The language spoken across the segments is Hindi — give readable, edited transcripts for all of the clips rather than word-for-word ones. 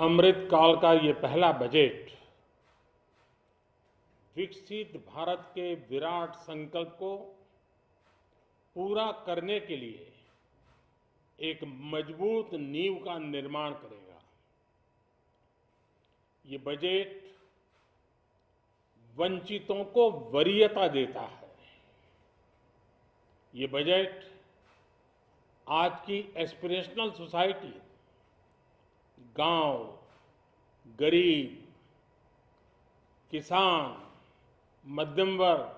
अमृत काल का ये पहला बजट विकसित भारत के विराट संकल्प को पूरा करने के लिए एक मजबूत नींव का निर्माण करेगा। ये बजट वंचितों को वरीयता देता है। ये बजट आज की एस्पिरेशनल सोसाइटी, गांव, गरीब, किसान, मध्यम वर्ग,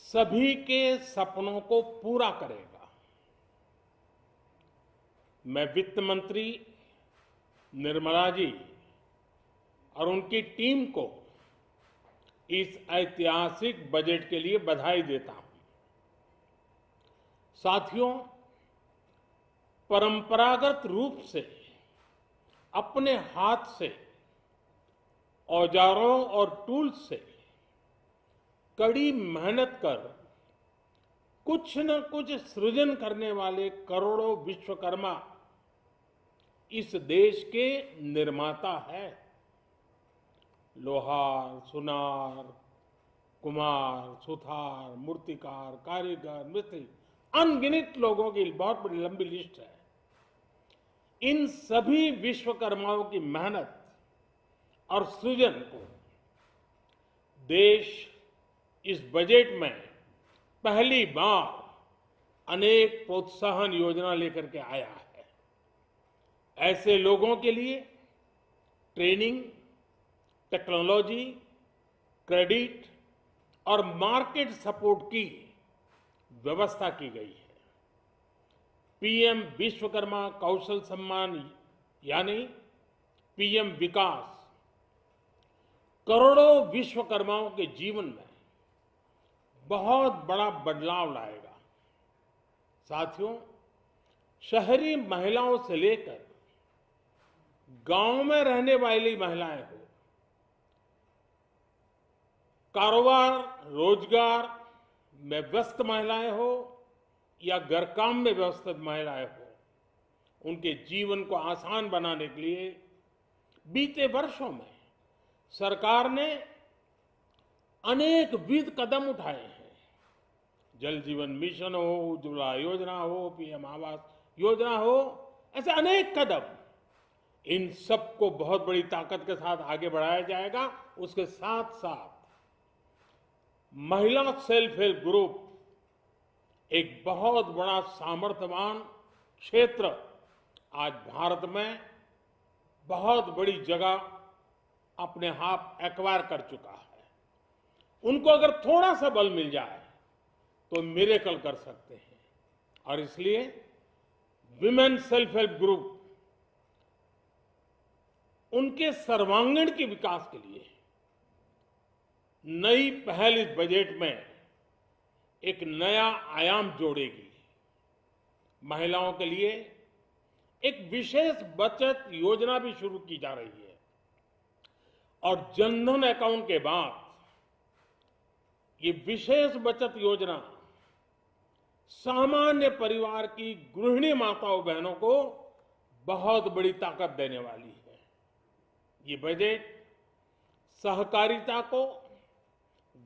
सभी के सपनों को पूरा करेगा। मैं वित्त मंत्री निर्मला जी और उनकी टीम को इस ऐतिहासिक बजट के लिए बधाई देता हूं। साथियों, परंपरागत रूप से अपने हाथ से औजारों और टूल्स से कड़ी मेहनत कर कुछ न कुछ सृजन करने वाले करोड़ों विश्वकर्मा इस देश के निर्माता हैं। लोहार, सुनार, कुम्हार, सुथार, मूर्तिकार, कारीगर, मिस्त्री, अनगिनत लोगों की बहुत बड़ी लंबी लिस्ट है। इन सभी विश्वकर्माओं की मेहनत और सृजन को देश इस बजट में पहली बार अनेक प्रोत्साहन योजना लेकर के आया है। ऐसे लोगों के लिए ट्रेनिंग, टेक्नोलॉजी, क्रेडिट और मार्केट सपोर्ट की व्यवस्था की गई है। पीएम विश्वकर्मा कौशल सम्मान यानी पीएम विकास करोड़ों विश्वकर्माओं के जीवन में बहुत बड़ा बदलाव लाएगा। साथियों, शहरी महिलाओं से लेकर गांव में रहने वाली महिलाएं हो, कारोबार रोजगार में व्यस्त महिलाएं हो या घर काम में व्यस्त महिलाएं हो, उनके जीवन को आसान बनाने के लिए बीते वर्षों में सरकार ने अनेकविध कदम उठाए हैं। जल जीवन मिशन हो, उज्ज्वला योजना हो, पीएम आवास योजना हो, ऐसे अनेक कदम, इन सबको बहुत बड़ी ताकत के साथ आगे बढ़ाया जाएगा। उसके साथ साथ महिला सेल्फ हेल्प ग्रुप एक बहुत बड़ा सामर्थ्यवान क्षेत्र आज भारत में बहुत बड़ी जगह अपने आप एक्वायर कर चुका है। उनको अगर थोड़ा सा बल मिल जाए तो मिरेकल कर सकते हैं। और इसलिए विमेन सेल्फ हेल्प ग्रुप उनके सर्वांगीण के विकास के लिए नई पहल इस बजट में एक नया आयाम जोड़ेगी। महिलाओं के लिए एक विशेष बचत योजना भी शुरू की जा रही है और जनधन अकाउंट के बाद ये विशेष बचत योजना सामान्य परिवार की गृहिणी माताओं बहनों को बहुत बड़ी ताकत देने वाली है। ये बजट सहकारिता को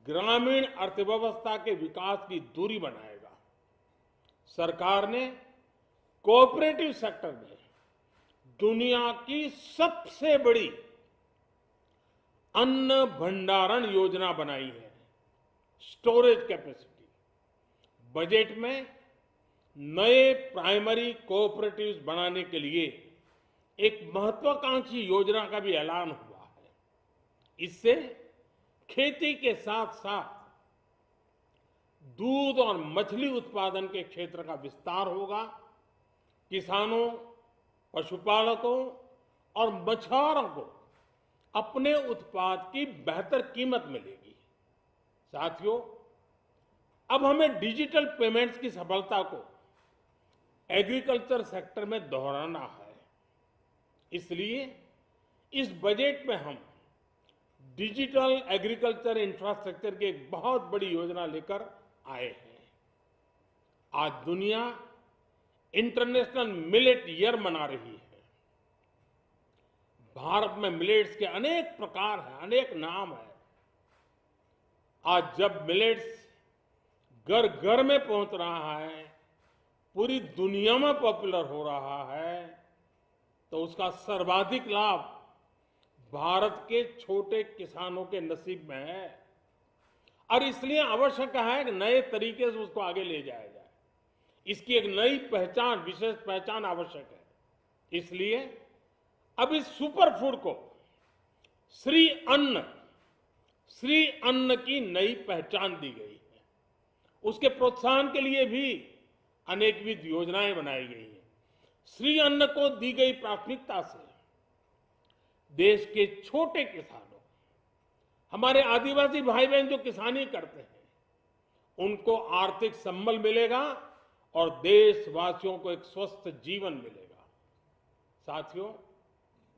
ग्रामीण अर्थव्यवस्था के विकास की धुरी बनाएगा। सरकार ने कोऑपरेटिव सेक्टर में दुनिया की सबसे बड़ी अन्न भंडारण योजना बनाई है, स्टोरेज कैपेसिटी। बजट में नए प्राइमरी कोऑपरेटिव्स बनाने के लिए एक महत्वाकांक्षी योजना का भी ऐलान हुआ है। इससे खेती के साथ साथ दूध और मछली उत्पादन के क्षेत्र का विस्तार होगा। किसानों, पशुपालकों और मछुआरों को अपने उत्पाद की बेहतर कीमत मिलेगी। साथियों, अब हमें डिजिटल पेमेंट्स की सफलता को एग्रीकल्चर सेक्टर में दोहराना है। इसलिए इस बजट में हम डिजिटल एग्रीकल्चर इंफ्रास्ट्रक्चर की एक बहुत बड़ी योजना लेकर आए हैं। आज दुनिया इंटरनेशनल मिलेट ईयर मना रही है। भारत में मिलेट्स के अनेक प्रकार हैं, अनेक नाम हैं। आज जब मिलेट्स घर घर में पहुंच रहा है, पूरी दुनिया में पॉपुलर हो रहा है, तो उसका सर्वाधिक लाभ भारत के छोटे किसानों के नसीब में है। और इसलिए आवश्यक है कि नए तरीके से उसको आगे ले जाया जाए। इसकी एक नई पहचान, विशेष पहचान आवश्यक है। इसलिए अब इस सुपर फूड को श्री अन्न की नई पहचान दी गई है। उसके प्रोत्साहन के लिए भी अनेकविध योजनाएं बनाई गई हैं। श्री अन्न को दी गई प्राथमिकता से देश के छोटे किसानों, हमारे आदिवासी भाई बहन जो किसानी करते हैं, उनको आर्थिक संबल मिलेगा और देशवासियों को एक स्वस्थ जीवन मिलेगा। साथियों,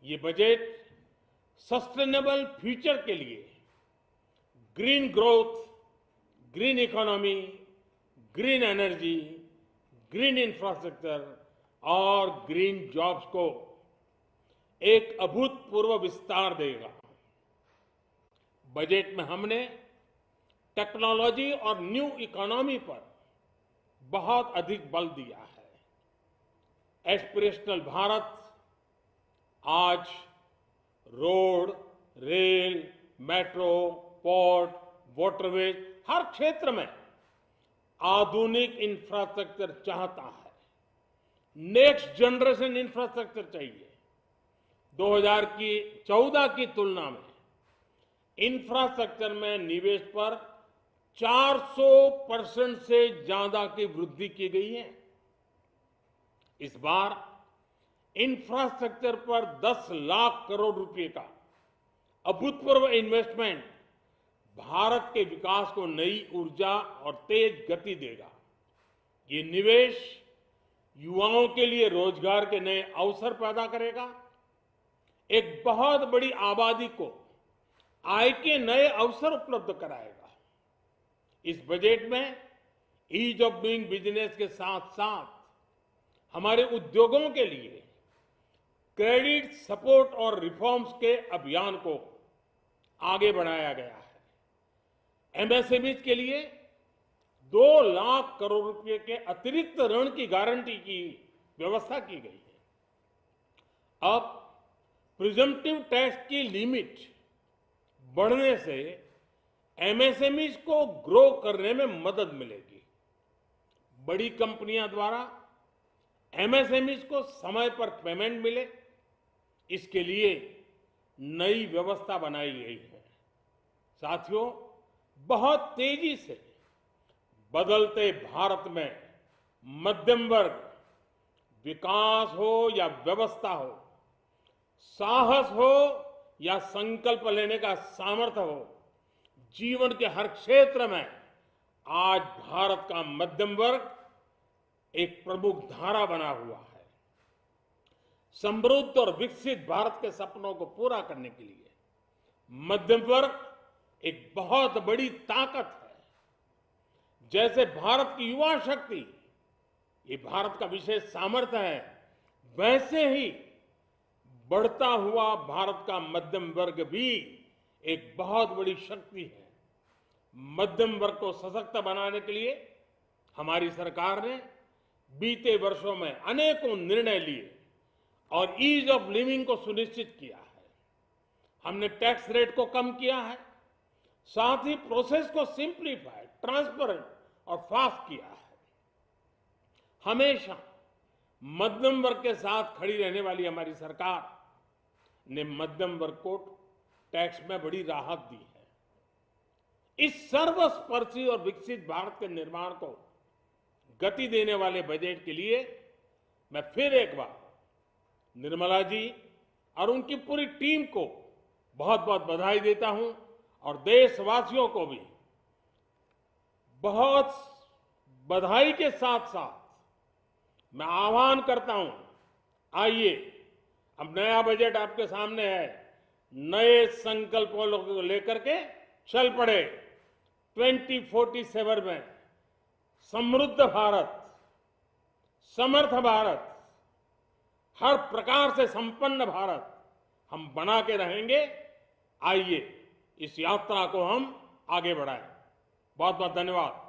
ये बजट सस्टेनेबल फ्यूचर के लिए green growth, green economy, green energy, green infrastructure और ग्रीन जॉब्स को एक अभूतपूर्व विस्तार देगा। बजट में हमने टेक्नोलॉजी और न्यू इकोनॉमी पर बहुत अधिक बल दिया है। एस्पिरेशनल भारत आज road, rail, metro, port, waterways, हर क्षेत्र में आधुनिक इंफ्रास्ट्रक्चर चाहता है। नेक्स्ट जनरेशन इंफ्रास्ट्रक्चर चाहिए। 2014 की तुलना में इंफ्रास्ट्रक्चर में निवेश पर 400% से ज्यादा की वृद्धि की गई है। इस बार इंफ्रास्ट्रक्चर पर 10 लाख करोड़ रुपए का अभूतपूर्व इन्वेस्टमेंट भारत के विकास को नई ऊर्जा और तेज गति देगा। ये निवेश युवाओं के लिए रोजगार के नए अवसर पैदा करेगा, एक बहुत बड़ी आबादी को आय के नए अवसर उपलब्ध कराएगा। इस बजट में ईज ऑफ डूइंग बिजनेस के साथ साथ हमारे उद्योगों के लिए क्रेडिट सपोर्ट और रिफॉर्म्स के अभियान को आगे बढ़ाया गया है। एमएसएमईज के लिए 2 लाख करोड़ रुपए के अतिरिक्त ऋण की गारंटी की व्यवस्था की गई है। अब प्रिजम्पटिव टैक्स की लिमिट बढ़ने से एमएसएमईज को ग्रो करने में मदद मिलेगी। बड़ी कंपनियां द्वारा एमएसएमईज को समय पर पेमेंट मिले, इसके लिए नई व्यवस्था बनाई गई है। साथियों, बहुत तेजी से बदलते भारत में मध्यम वर्ग, विकास हो या व्यवस्था हो, साहस हो या संकल्प लेने का सामर्थ्य हो, जीवन के हर क्षेत्र में आज भारत का मध्यम वर्ग एक प्रमुख धारा बना हुआ है। समृद्ध और विकसित भारत के सपनों को पूरा करने के लिए मध्यम वर्ग एक बहुत बड़ी ताकत है। जैसे भारत की युवा शक्ति ये भारत का विशेष सामर्थ्य है, वैसे ही बढ़ता हुआ भारत का मध्यम वर्ग भी एक बहुत बड़ी शक्ति है। मध्यम वर्ग को सशक्त बनाने के लिए हमारी सरकार ने बीते वर्षों में अनेकों निर्णय लिए और ईज ऑफ लिविंग को सुनिश्चित किया है। हमने टैक्स रेट को कम किया है, साथ ही प्रोसेस को सिंप्लीफाई, ट्रांसपेरेंट और फास्ट किया है। हमेशा मध्यम वर्ग के साथ खड़ी रहने वाली हमारी सरकार ने मध्यम वर्ग को टैक्स में बड़ी राहत दी है। इस सर्वस्पर्शी और विकसित भारत के निर्माण को गति देने वाले बजट के लिए मैं फिर एक बार निर्मला जी और उनकी पूरी टीम को बहुत बहुत बधाई देता हूं और देशवासियों को भी बहुत बधाई के साथ साथ मैं आह्वान करता हूं, आइए अब नया बजट आपके सामने है, नए संकल्पों को लेकर के चल पड़े। 2047 में समृद्ध भारत, समर्थ भारत, हर प्रकार से संपन्न भारत हम बना के रहेंगे। आइए इस यात्रा को हम आगे बढ़ाएं। बहुत बहुत धन्यवाद।